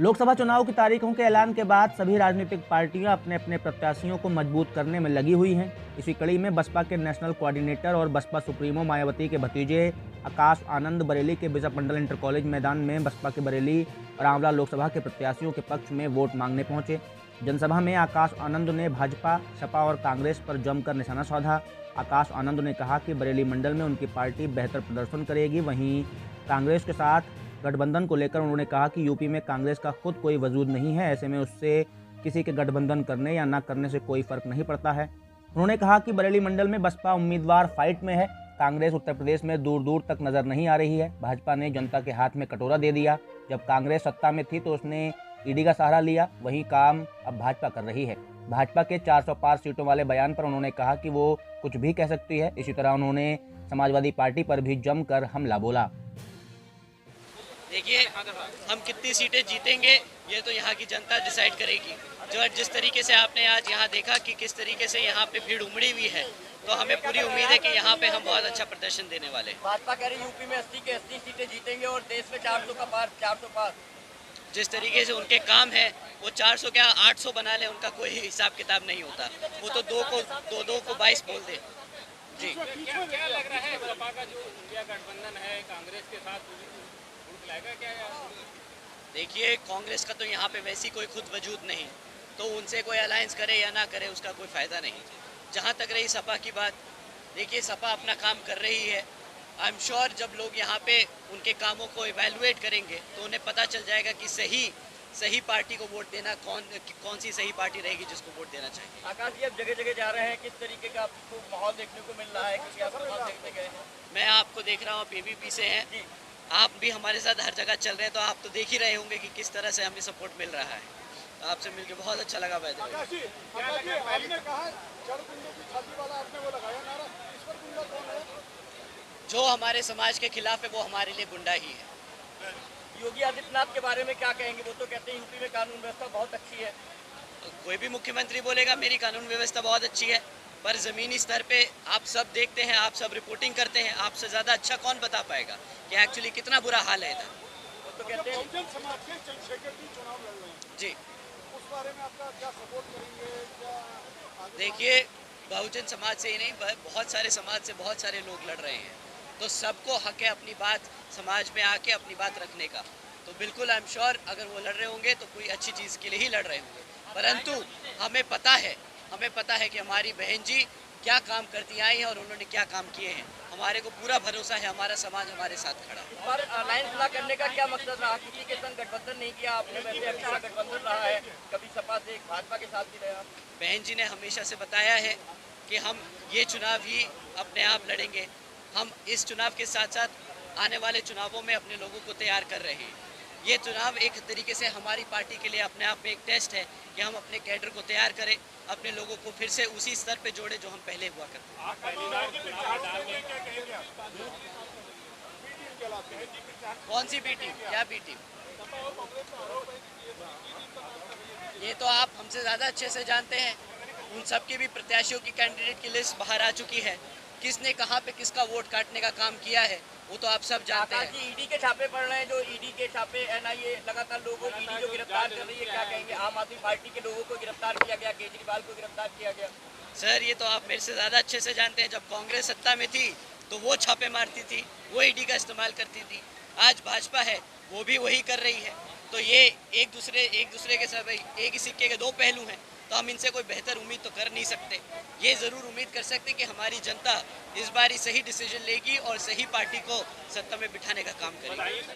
लोकसभा चुनाव की तारीखों के ऐलान के बाद सभी राजनीतिक पार्टियां अपने अपने प्रत्याशियों को मजबूत करने में लगी हुई हैं। इसी कड़ी में बसपा के नेशनल कोऑर्डिनेटर और बसपा सुप्रीमो मायावती के भतीजे आकाश आनंद बरेली के बिशप मंडल इंटर कॉलेज मैदान में बसपा के बरेली और आंवला लोकसभा के प्रत्याशियों के पक्ष में वोट मांगने पहुंचे। जनसभा में आकाश आनंद ने भाजपा, सपा और कांग्रेस पर जमकर निशाना साधा। आकाश आनंद ने कहा कि बरेली मंडल में उनकी पार्टी बेहतर प्रदर्शन करेगी। वहीं कांग्रेस के साथ गठबंधन को लेकर उन्होंने कहा कि यूपी में कांग्रेस का खुद कोई वजूद नहीं है, ऐसे में उससे किसी के गठबंधन करने या न करने से कोई फर्क नहीं पड़ता है। उन्होंने कहा कि बरेली मंडल में बसपा उम्मीदवार फाइट में है। कांग्रेस उत्तर प्रदेश में दूर दूर तक नजर नहीं आ रही है। भाजपा ने जनता के हाथ में कटोरा दे दिया। जब कांग्रेस सत्ता में थी तो उसने ईडी का सहारा लिया, वही काम अब भाजपा कर रही है। भाजपा के 400 पार सीटों वाले बयान पर उन्होंने कहा कि वो कुछ भी कह सकती है। इसी तरह उन्होंने समाजवादी पार्टी पर भी जमकर हमला बोला। देखिए, हम कितनी सीटें जीतेंगे ये तो यहाँ की जनता डिसाइड करेगी। जो जिस तरीके से आपने आज यहाँ देखा कि किस तरीके से यहाँ पे भीड़ उमड़ी हुई है, तो हमें पूरी उम्मीद है कि यहाँ पे हम बहुत अच्छा प्रदर्शन देने वाले हैं। भाजपा कह रही यूपी में 80 के 80 सीटें जीतेंगे और देश में 400 का पार 400 पार। जिस तरीके से उनके काम है, वो 400 क्या 800 बना ले, उनका कोई हिसाब किताब नहीं होता। वो तो दो को 22 बोल दे। जी, क्या लग रहा है सपा का जो इंडिया गठबंधन है कांग्रेस के साथ लाएगा क्या? देखिए, कांग्रेस का तो यहाँ पे वैसी कोई खुद वजूद नहीं, तो उनसे कोई अलायंस करे या ना करे उसका कोई फ़ायदा नहीं। जहाँ तक रही सपा की बात, देखिए सपा अपना काम कर रही है। आई एम श्योर जब लोग यहाँ पे उनके कामों को इवेलुएट करेंगे तो उन्हें पता चल जाएगा कि सही पार्टी को वोट देना कौन सी सही पार्टी रहेगी जिसको वोट देना चाहिए। आकाश जी, अब जगह जगह जा रहे हैं, किस तरीके का आपको माहौल देखने को मिल रहा है? क्योंकि आप माहौल देखते गए हैं। मैं आपको देख रहा हूँ, आप एबीपी से हैं, आप भी हमारे साथ हर जगह चल रहे हैं, तो आप तो देख ही रहे होंगे कि किस तरह से हमें सपोर्ट मिल रहा है। तो आपसे मिलकर बहुत अच्छा लगा। जो हमारे समाज के खिलाफ है वो हमारे लिए गुंडा ही है। योगी आदित्यनाथ के बारे में क्या कहेंगे? वो तो कहते हैं यूपी में कानून व्यवस्था बहुत अच्छी है। कोई भी मुख्यमंत्री बोलेगा मेरी कानून व्यवस्था बहुत अच्छी है, पर ज़मीनी स्तर पे आप सब देखते हैं, आप सब रिपोर्टिंग करते हैं, आपसे ज़्यादा अच्छा कौन बता पाएगा कि एक्चुअली कितना बुरा हाल है इधर। वो तो कहते हैं बहुजन समाज के चंद्रशेखर जी चुनाव लड़ रहे हैं, जी, उस बारे में आपका क्या सपोर्ट करेंगे? क्या देखिए, बहुजन समाज से ही नहीं, बहुत सारे समाज से बहुत सारे लोग लड़ रहे हैं, तो सबको हक है अपनी बात समाज में आके अपनी बात रखने का। तो बिल्कुल आई एम श्योर अगर वो लड़ रहे होंगे तो कोई अच्छी चीज़ के लिए ही लड़ रहे होंगे, परंतु हमें पता है कि हमारी बहन जी क्या काम करती आई हैं और उन्होंने क्या काम किए हैं। हमारे को पूरा भरोसा है, हमारा समाज हमारे साथ खड़ा है। पर अलायंस ना करने का क्या मकसद रहा? किसी के संग गठबंधन नहीं किया आपने, वैसे अच्छा गठबंधन रहा है, कभी सपा से भाजपा के साथ भी रहे आप। बहन जी ने हमेशा से बताया है कि हम ये चुनाव ही अपने आप लड़ेंगे। हम इस चुनाव के साथ साथ आने वाले चुनावों में अपने लोगों को तैयार कर रहे हैं। ये चुनाव एक तरीके से हमारी पार्टी के लिए अपने आप में एक टेस्ट है कि हम अपने कैडर को तैयार करें, अपने लोगों को फिर से उसी स्तर पे जोड़े जो हम पहले हुआ करते हैं। कौन सी बी टीम? क्या बी टीम? ये तो आप हमसे ज़्यादा अच्छे से जानते हैं। उन सब की भी प्रत्याशियों की कैंडिडेट की लिस्ट बाहर आ चुकी है। किसने कहाँ पे किसका वोट काटने का काम किया है वो तो आप सब जानते हैं। ईडी के छापे पड़ रहे हैं, जो ईडी के छापे एनआईए लगातार लोगों को ईडी जो गिरफ्तार कर रही है, क्या कहेंगे? आम आदमी पार्टी के लोगों को गिरफ्तार किया गया, केजरीवाल को गिरफ्तार किया गया। सर, ये तो आप मेरे से ज़्यादा अच्छे से जानते हैं। जब कांग्रेस सत्ता में थी तो वो छापे मारती थी, वो ईडी का इस्तेमाल करती थी। आज भाजपा है, वो भी वही कर रही है। तो ये एक दूसरे के सब एक ही सिक्के के दो पहलू हैं, तो हम इनसे कोई बेहतर उम्मीद तो कर नहीं सकते। ये ज़रूर उम्मीद कर सकते कि हमारी जनता इस बार ही सही डिसीजन लेगी और सही पार्टी को सत्ता में बिठाने का काम करेगी।